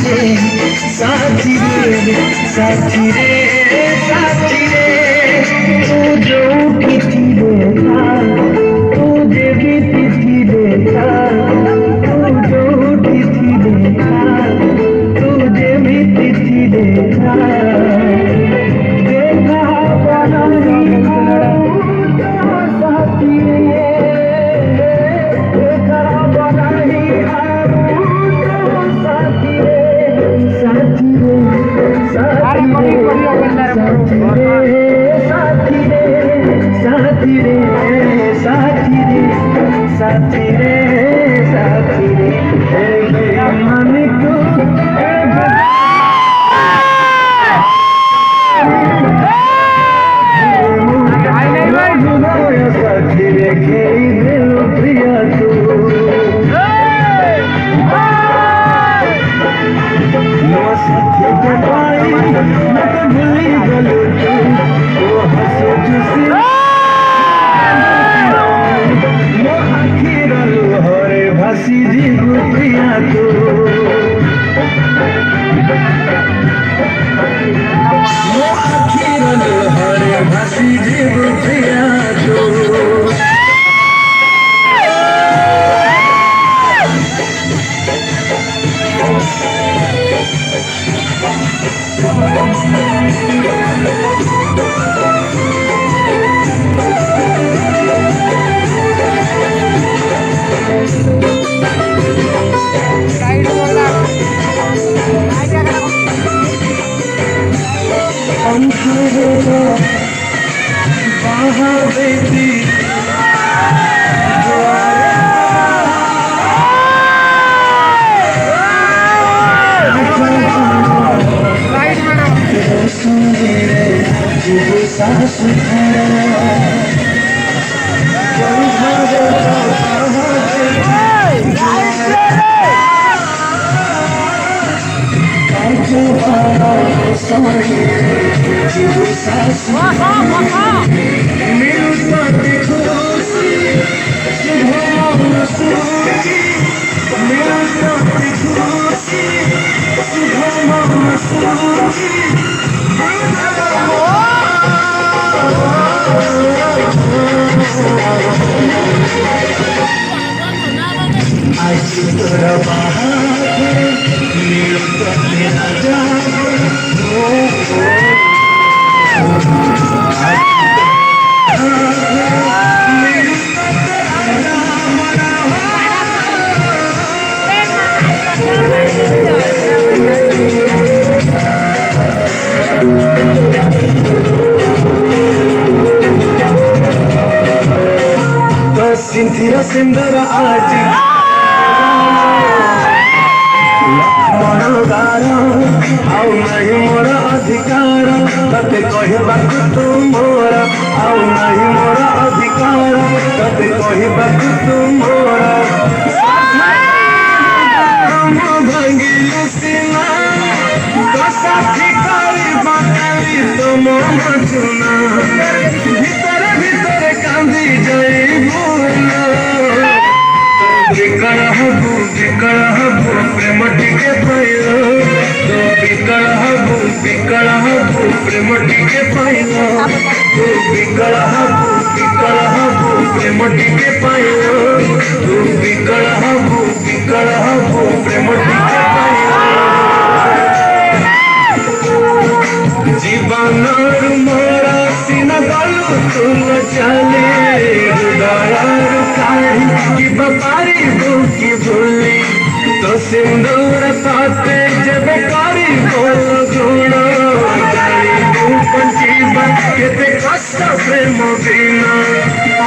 साथी रे साथी रे साथी रे तू जो किसी देखा तुझे भी किसी देखा तू जो किसी देखा तुझे भी किसी देखा देखा बना साथी रे देखा बना साथी रे साथी रे साथी रे साथी रे साथी रे साथी रे साथी रे साथी रे मन को साथी रे खेई दिल प्रिया तू साथी के पाई मैं तो भूली गलू तू वो हंसो जुसी मो आखिरलू हरे भासी जीवु प्रिया तू मो आखिरलू हरे भासी जीवु प्रिया तू बाहर बेटी सास सिंधिया सिंदर आज गार आउ नहीं मोर अधिकार तते कहबाकू तू मोर आउ नहीं मोर अधिकार तते कहबाकू तू मोर भांगिलु सीना तो साथी करी बाकाली तो मन चुना भितर भितर कांदी जाइबू विकल हबू प्रेम टिके पाइल तो विकल हबू प्रेम टिके पाइल तो विकल हबू प्रेम टिके पाइल तो विकल हबू प्रेम टिके पाइल जीवन मोरा सिन गलू तुम चले हृदय काढ़ी बारी की भूली तो सिंदूर पाते जब कारी बोल गुण पंचीबा केते कष्ट प्रेम बिना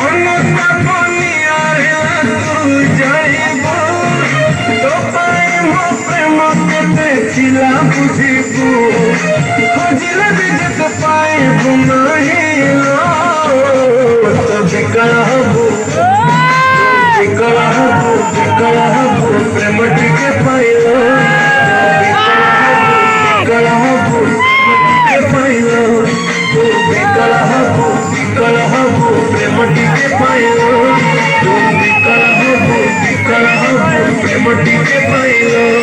अनता बनिया तू जाइबो तो पाए मो प्रेम केते चिला बुझिबू खोजिले भी जत पाइबू नहीं तो विकल हबू प्रेम टिके पाइल विकल हबू प्रेम टिके पाइल प्रेम टिके पाइल